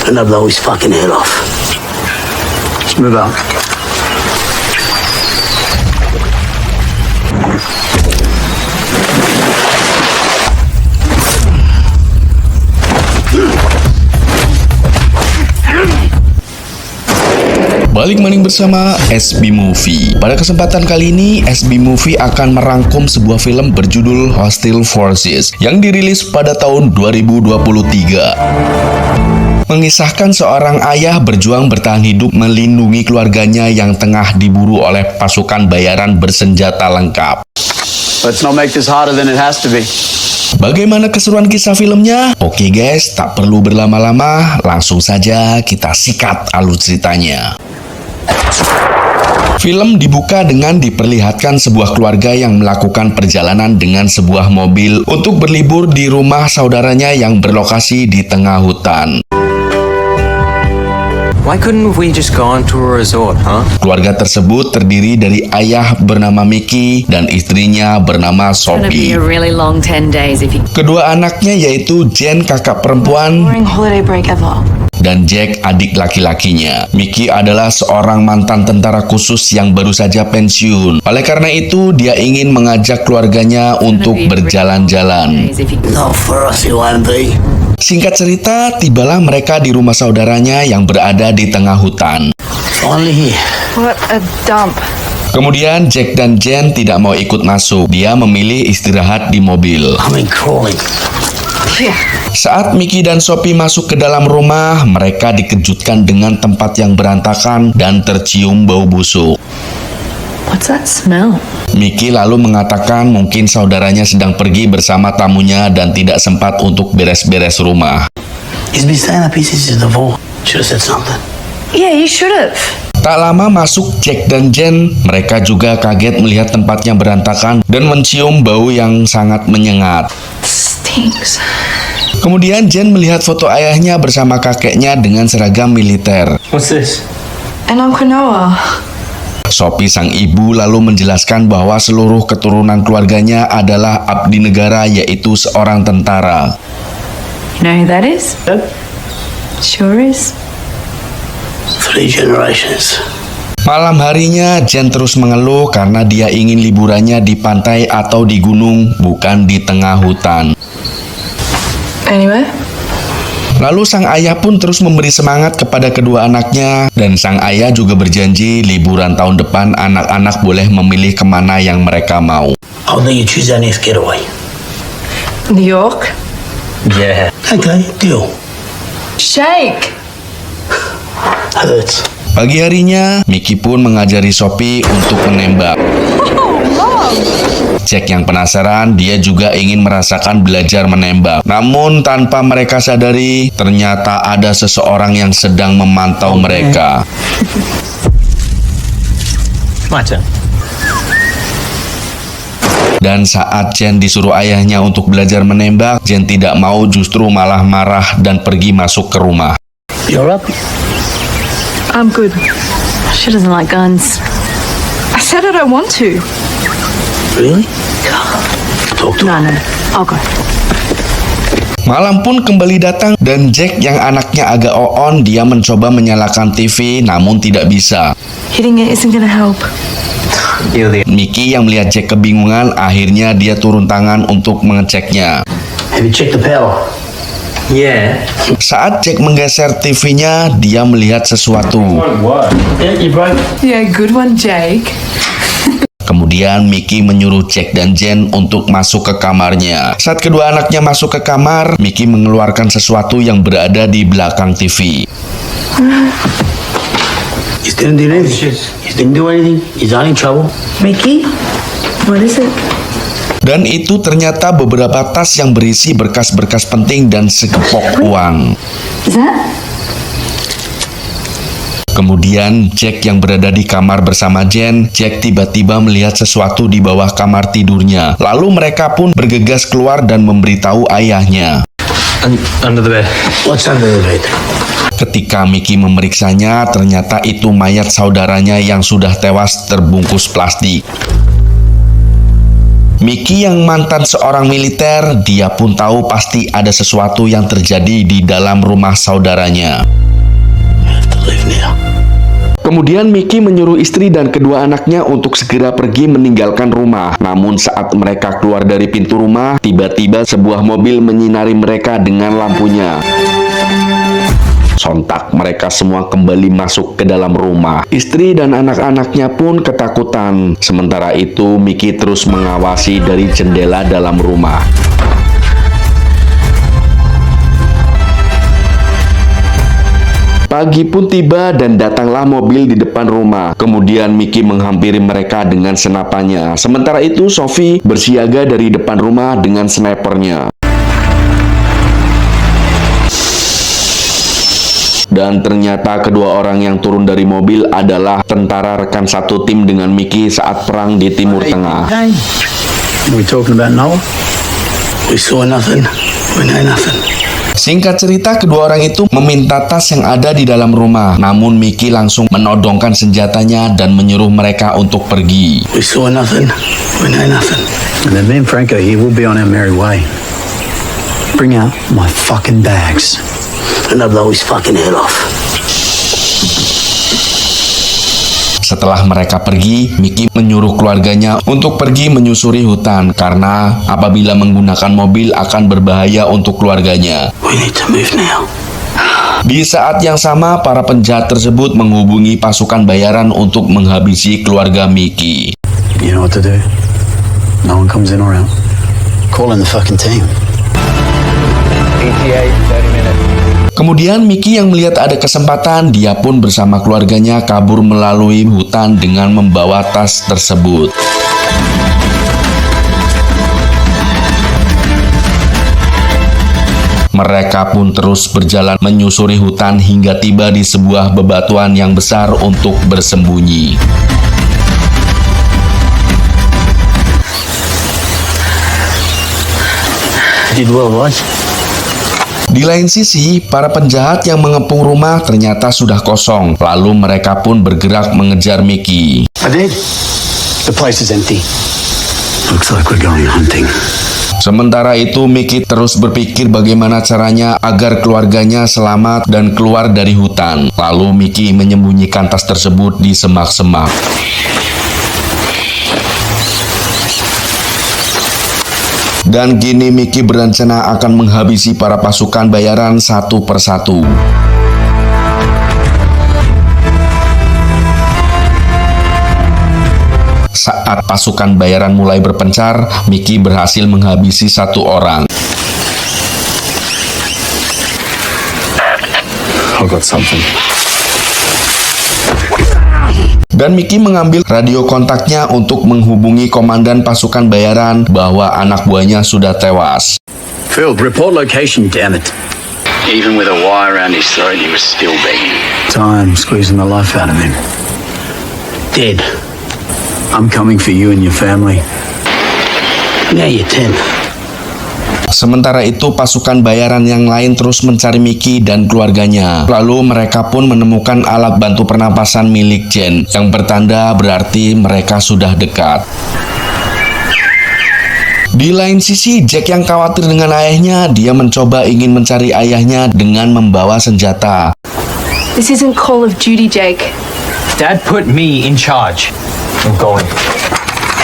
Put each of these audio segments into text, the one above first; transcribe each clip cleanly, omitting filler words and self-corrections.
gonna blow his fucking head off. Let's move out. Balik maning bersama SB Movie. Pada kesempatan kali ini, SB Movie akan merangkum sebuah film berjudul Hostile Forces yang dirilis pada tahun 2023. Mengisahkan seorang ayah berjuang bertahan hidup melindungi keluarganya yang tengah diburu oleh pasukan bayaran bersenjata lengkap. Let's not make this harder than it has to be. Bagaimana keseruan kisah filmnya? Oke guys, tak perlu berlama-lama, langsung saja kita sikat alur ceritanya. Film dibuka dengan diperlihatkan sebuah keluarga yang melakukan perjalanan dengan sebuah mobil untuk berlibur di rumah saudaranya yang berlokasi di tengah hutan. Why couldn't we just go on to a resort, huh? Keluarga tersebut terdiri dari ayah bernama Mickey dan istrinya bernama Sophie. Really long 10 days if you... Kedua anaknya yaitu Jen kakak perempuan holiday break ever. dan Jack adik laki-lakinya. Mickey adalah seorang mantan tentara khusus yang baru saja pensiun. Oleh karena itu, dia ingin mengajak keluarganya untuk berjalan-jalan. Not for us, it won't be. Singkat cerita, tibalah mereka di rumah saudaranya yang berada di tengah hutan. Finally here. What a dump. Kemudian Jack dan Jen tidak mau ikut masuk. Dia memilih istirahat di mobil. I mean, crawling. Saat Mickey dan Sophie masuk ke dalam rumah, mereka dikejutkan dengan tempat yang berantakan dan tercium bau busuk. What's that smell? Mickey lalu mengatakan mungkin saudaranya sedang pergi bersama tamunya dan tidak sempat untuk beres-beres rumah. He's been staying up here since the fall. Should have said something. Yeah, you should have. Tak lama masuk Jack dan Jen, mereka juga kaget melihat tempatnya berantakan dan mencium bau yang sangat menyengat. Stinks. Kemudian Jen melihat foto ayahnya bersama kakeknya dengan seragam militer. What's this? And Uncle Noah. Sophie sang ibu lalu menjelaskan bahwa seluruh keturunan keluarganya adalah abdi negara, yaitu seorang tentara. You know who that is? Sure is. 3 generations. Malam harinya, Jen terus mengeluh karena dia ingin liburannya di pantai atau di gunung, bukan di tengah hutan. Anyway? Lalu sang ayah pun terus memberi semangat kepada kedua anaknya, dan sang ayah juga berjanji liburan tahun depan anak-anak boleh memilih kemana yang mereka mau. I'll let you choose our next getaway. New York? Yeah. Okay, deal. Shake! Hurts. Pagi harinya, Mickey pun mengajari Sophie untuk menembak. Jack yang penasaran, dia juga ingin merasakan belajar menembak. Namun tanpa mereka sadari, ternyata ada seseorang yang sedang memantau mereka. My turn. Dan saat Jen disuruh ayahnya untuk belajar menembak, Jen tidak mau, justru malah marah dan pergi masuk ke rumah. You're up? I'm good. She doesn't like guns. I said I don't want to. Really? Talk to No. I'll go. Malam pun kembali datang dan Jack yang anaknya agak on, dia mencoba menyalakan TV namun tidak bisa. Hitting it isn't gonna help. You're the... Mickey yang melihat Jack kebingungan, akhirnya dia turun tangan untuk mengeceknya. Have you checked the power? Yeah. Saat Jack menggeser TV-nya, dia melihat sesuatu. What? Yeah, you broke. Yeah, good one, Jake. Kemudian Mickey menyuruh Jack dan Jen untuk masuk ke kamarnya. Saat kedua anaknya masuk ke kamar, Mickey mengeluarkan sesuatu yang berada di belakang TV. You didn't do anything. You didn't do anything. You're not in trouble. Mickey? What is it? Dan itu ternyata beberapa tas yang berisi berkas-berkas penting dan segepok uang. Is that? Kemudian Jack yang berada di kamar bersama Jen, Jack tiba-tiba melihat sesuatu di bawah kamar tidurnya. Lalu mereka pun bergegas keluar dan memberitahu ayahnya. Under the bed. What's under the bed? Ketika Mickey memeriksanya, ternyata itu mayat saudaranya yang sudah tewas terbungkus plastik. Mickey yang mantan seorang militer, dia pun tahu pasti ada sesuatu yang terjadi di dalam rumah saudaranya. Kemudian Mickey menyuruh istri dan kedua anaknya untuk segera pergi meninggalkan rumah. Namun saat mereka keluar dari pintu rumah, tiba-tiba sebuah mobil menyinari mereka dengan lampunya. Sontak mereka semua kembali masuk ke dalam rumah. Istri dan anak-anaknya pun ketakutan. Sementara itu Mickey terus mengawasi dari jendela dalam rumah. Pagi pun tiba dan datanglah mobil di depan rumah. Kemudian Mickey menghampiri mereka dengan senapannya. Sementara itu Sophie bersiaga dari depan rumah dengan snipernya. Dan ternyata kedua orang yang turun dari mobil adalah tentara rekan satu tim dengan Mickey saat perang di Timur Tengah. We talking about Noel? We saw nothing. We know nothing. Singkat cerita, kedua orang itu meminta tas yang ada di dalam rumah. Namun Mickey langsung menodongkan senjatanya dan menyuruh mereka untuk pergi. We saw nothing. We know nothing. And then me and Franco here will be on our merry way. Bring out my fucking bags. And I'll blow his fucking head off. Setelah mereka pergi, Mickey menyuruh keluarganya untuk pergi menyusuri hutan karena apabila menggunakan mobil akan berbahaya untuk keluarganya. We need to move now. Di saat yang sama, para penjahat tersebut menghubungi pasukan bayaran untuk menghabisi keluarga Mickey. You know what to do. No one comes in or out. Call in the fucking team. ETA 30 minutes. Kemudian Mickey yang melihat ada kesempatan, dia pun bersama keluarganya kabur melalui hutan dengan membawa tas tersebut. Mereka pun terus berjalan menyusuri hutan hingga tiba di sebuah bebatuan yang besar untuk bersembunyi. Did well, right? Di lain sisi, para penjahat yang mengepung rumah ternyata sudah kosong. Lalu mereka pun bergerak mengejar Mickey. I did. The place is empty. Looks like we're going hunting. Sementara itu, Mickey terus berpikir bagaimana caranya agar keluarganya selamat dan keluar dari hutan. Lalu Mickey menyembunyikan tas tersebut di semak-semak. Dan kini Mickey berencana akan menghabisi para pasukan bayaran satu persatu. Saat pasukan bayaran mulai berpencar, Mickey berhasil menghabisi satu orang. I've got something. Dan Mickey mengambil radio kontaknya untuk menghubungi komandan pasukan bayaran bahwa anak buahnya sudah tewas. Phil, report location, damn it. Even with a wire around his throat, he was still begging. Time squeezing the life out of him. Dead. I'm coming for you and your family. Now you're 10. Sementara itu pasukan bayaran yang lain terus mencari Mickey dan keluarganya. Lalu mereka pun menemukan alat bantu pernapasan milik Jen yang bertanda berarti mereka sudah dekat. Di lain sisi, Jack yang khawatir dengan ayahnya, dia mencoba ingin mencari ayahnya dengan membawa senjata. This isn't Call of Duty, Jake. Dad put me in charge. I'm going.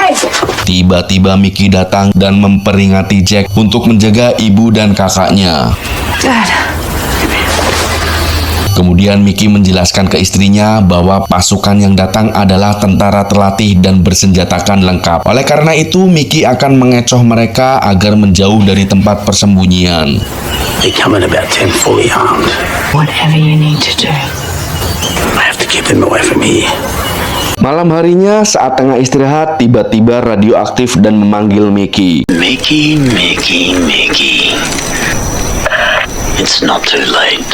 Hey! Tiba-tiba Mickey datang dan memperingati Jack untuk menjaga ibu dan kakaknya. Dad. Kemudian Mickey menjelaskan ke istrinya bahwa pasukan yang datang adalah tentara terlatih dan bersenjatakan lengkap. Oleh karena itu, Mickey akan mengecoh mereka agar menjauh dari tempat persembunyian. They come in about 10 fully armed. Whatever you need to do. I have to keep them away from here. Malam harinya saat tengah istirahat, tiba-tiba radio aktif dan memanggil Mickey. Mickey, Mickey, Mickey. It's not too late.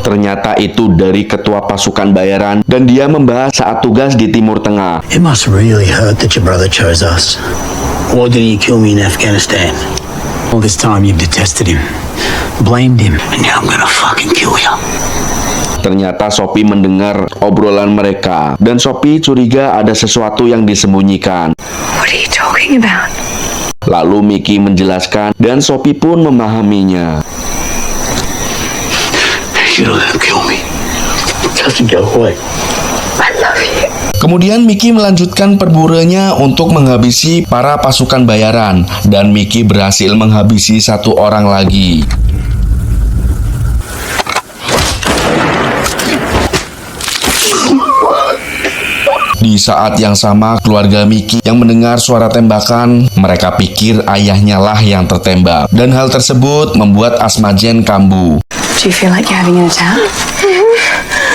Ternyata itu dari ketua pasukan bayaran dan dia membahas saat tugas di Timur Tengah. It must really hurt that your brother chose us. Why didn't you kill me in Afghanistan? All this time you've detested him, blamed him. And now I'm gonna fucking kill you. Ternyata Sophie mendengar obrolan mereka dan Sophie curiga ada sesuatu yang disembunyikan. What are you talking about? Lalu Mickey menjelaskan dan Sophie pun memahaminya. You don't kill me. Just go away. Kemudian Mickey melanjutkan perburuannya untuk menghabisi para pasukan bayaran, dan Mickey berhasil menghabisi satu orang lagi. Di saat yang sama, keluarga Mickey yang mendengar suara tembakan, mereka pikir ayahnya lah yang tertembak, dan hal tersebut membuat asma Jen kambuh. Do you feel like you're having an attack?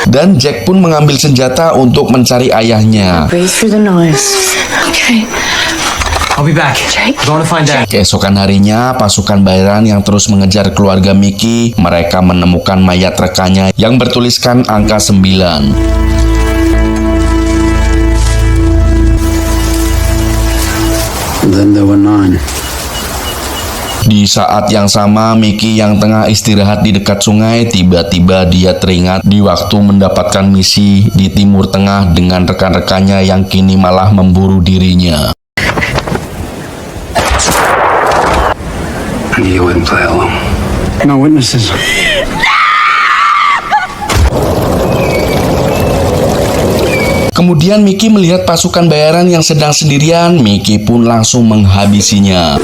Dan Jack pun mengambil senjata untuk mencari ayahnya. Breathe through the nose. Okay. I'll be back. Jake? Going to find Dad. Keesokan harinya, pasukan bayaran yang terus mengejar keluarga Mickey, mereka menemukan mayat rekannya yang bertuliskan angka 9. Then there were 9. Di saat yang sama, Mickey yang tengah istirahat di dekat sungai, tiba-tiba dia teringat di waktu mendapatkan misi di Timur Tengah dengan rekan-rekannya yang kini malah memburu dirinya. I knew you wouldn't play along. No witnesses. Kemudian Mickey melihat pasukan bayaran yang sedang sendirian, Mickey pun langsung menghabisinya.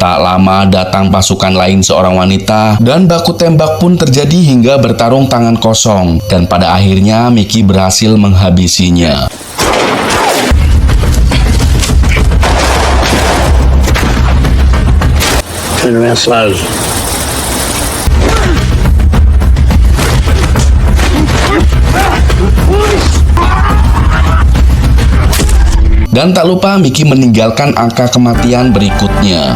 Tak lama datang pasukan lain seorang wanita dan baku tembak pun terjadi hingga bertarung tangan kosong, dan pada akhirnya Mickey berhasil menghabisinya. Turn around slowly. Dan tak lupa Mickey meninggalkan angka kematian berikutnya.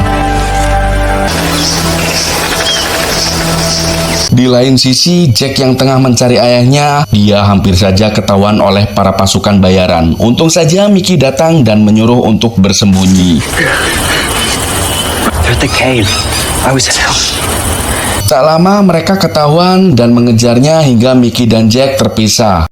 Di lain sisi, Jack yang tengah mencari ayahnya, dia hampir saja ketahuan oleh para pasukan bayaran. Untung saja Mickey datang dan menyuruh untuk bersembunyi. They're at the cave. I was at home. Tak lama mereka ketahuan dan mengejarnya hingga Mickey dan Jack terpisah.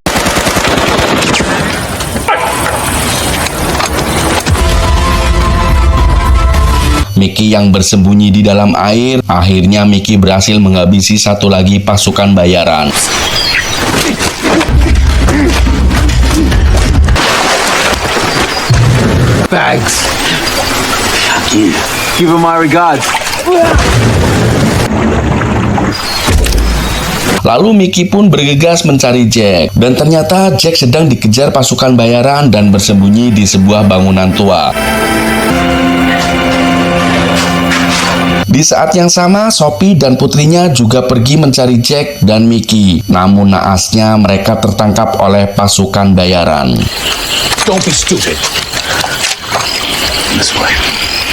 Mickey yang bersembunyi di dalam air, akhirnya Mickey berhasil menghabisi satu lagi pasukan bayaran. Bags. Fuck you. Give him my regards. Lalu Mickey pun bergegas mencari Jack, dan ternyata Jack sedang dikejar pasukan bayaran dan bersembunyi di sebuah bangunan tua. Di saat yang sama, Sophie dan putrinya juga pergi mencari Jack dan Mickey. Namun naasnya mereka tertangkap oleh pasukan bayaran. Don't be stupid. This way.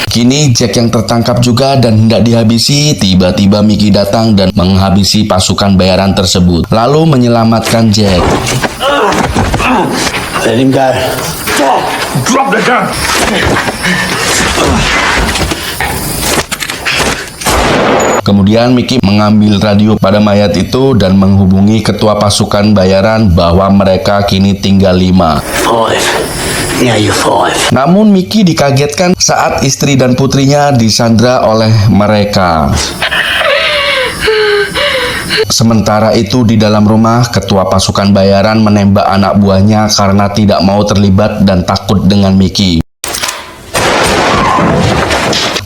Kini Jack yang tertangkap juga dan hendak dihabisi. Tiba-tiba Mickey datang dan menghabisi pasukan bayaran tersebut, lalu menyelamatkan Jack. Let him go. Drop the gun. Kemudian Mickey mengambil radio pada mayat itu dan menghubungi ketua pasukan bayaran bahwa mereka kini tinggal 5. 5. Now you're 5. Namun Mickey dikagetkan saat istri dan putrinya disandra oleh mereka. Sementara itu di dalam rumah, ketua pasukan bayaran menembak anak buahnya karena tidak mau terlibat dan takut dengan Mickey.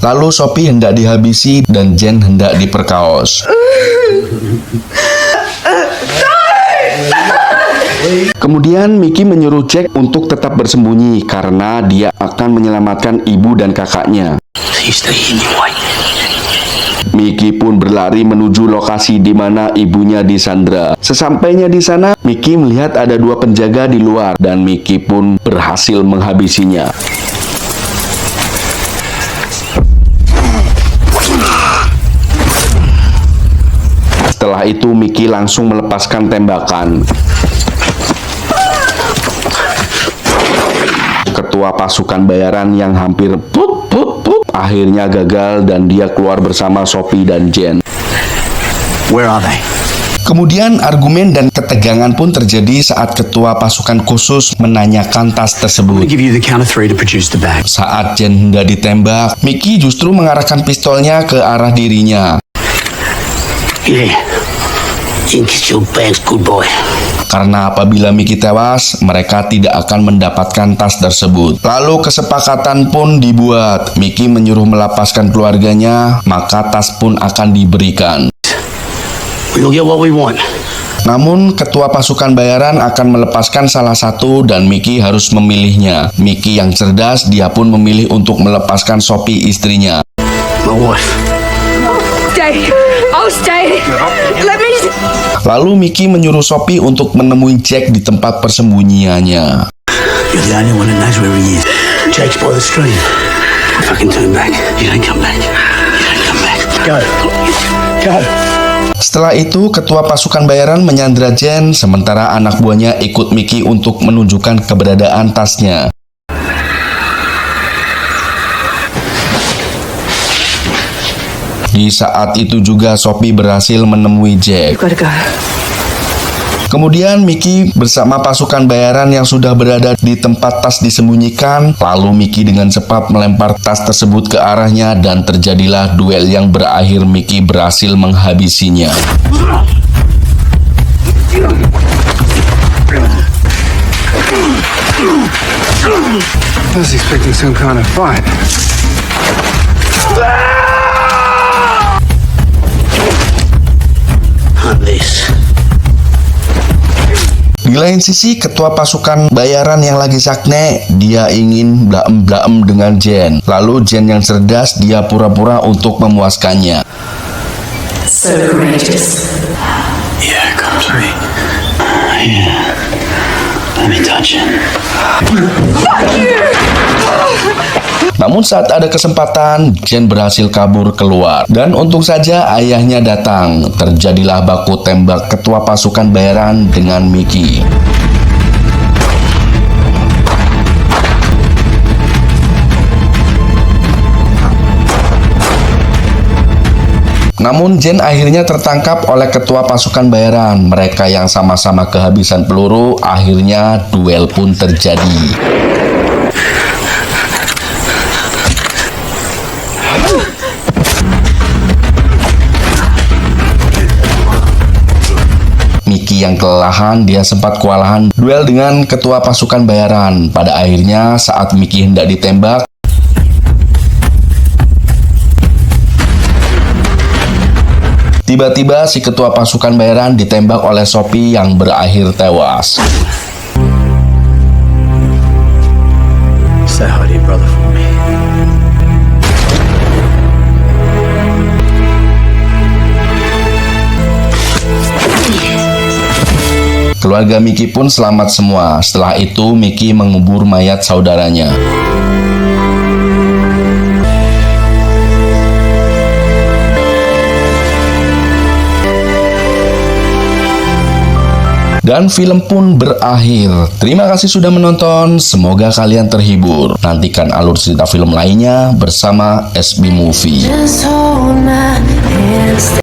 Lalu Sophie hendak dihabisi dan Jen hendak diperkaos. Kemudian Mickey menyuruh Jack untuk tetap bersembunyi karena dia akan menyelamatkan ibu dan kakaknya. You stay in your way. Mickey pun berlari menuju lokasi di mana ibunya disandra. Sesampainya di sana, Mickey melihat ada 2 penjaga di luar dan Mickey pun berhasil menghabisinya. Setelah itu Mickey langsung melepaskan tembakan. Ketua pasukan bayaran yang hampir akhirnya gagal dan dia keluar bersama Sophie dan Jen. Where are they? Kemudian argumen dan ketegangan pun terjadi saat ketua pasukan khusus menanyakan tas I'm tersebut. gonna give you the count of 3 to produce the bag. Saat Jen hendak ditembak, Mickey justru mengarahkan pistolnya ke arah dirinya. Yeah. Think it's your bag's good boy. Karena apabila Mickey tewas, mereka tidak akan mendapatkan tas tersebut. Lalu kesepakatan pun dibuat. Mickey menyuruh melepaskan keluarganya, maka tas pun akan diberikan. We'll get what we want. Namun, ketua pasukan bayaran akan melepaskan salah satu dan Mickey harus memilihnya. Mickey yang cerdas, dia pun memilih untuk melepaskan Sophie istrinya. My wife. Stay. I'll stay. Let me. Lalu Mickey menyuruh Sophie untuk menemui Jack di tempat persembunyiannya. You're the only one that knows where he is. Jake's by the stream. If I can turn back, you don't come back. You don't come back. Go. Go. Setelah itu, ketua pasukan bayaran menyandra Jen, sementara anak buahnya ikut Mickey untuk menunjukkan keberadaan tasnya. Di saat itu juga Sophie berhasil menemui Jack. Gotta go. Kemudian Mickey bersama pasukan bayaran yang sudah berada di tempat tas disembunyikan, lalu Mickey dengan cepat melempar tas tersebut ke arahnya dan terjadilah duel yang berakhir Mickey berhasil menghabisinya. I was expecting some kind of fight. Hunt this. Di lain sisi, ketua pasukan bayaran yang lagi sakne, dia ingin blaem-blaem dengan Jen. Lalu Jen yang cerdas, dia pura-pura untuk memuaskannya. So courageous. Yeah, come to me. Yeah. Let me touch it. Namun saat ada kesempatan, Jen berhasil kabur keluar. Dan untung saja ayahnya datang. Terjadilah baku tembak ketua pasukan bayaran dengan Mickey. Namun Jen akhirnya tertangkap oleh ketua pasukan bayaran. Mereka yang sama-sama kehabisan peluru, akhirnya duel pun terjadi. Mickey yang kelelahan, dia sempat kewalahan duel dengan ketua pasukan bayaran. Pada akhirnya saat Mickey hendak ditembak, tiba-tiba si ketua pasukan bayaran ditembak oleh Sophie yang berakhir tewas. Say hi to your brother for me. Keluarga Mickey pun selamat semua. Setelah itu Mickey mengubur mayat saudaranya. Dan film pun berakhir. Terima kasih sudah menonton. Semoga kalian terhibur. Nantikan alur cerita film lainnya bersama SB Movie. Just hold my hand.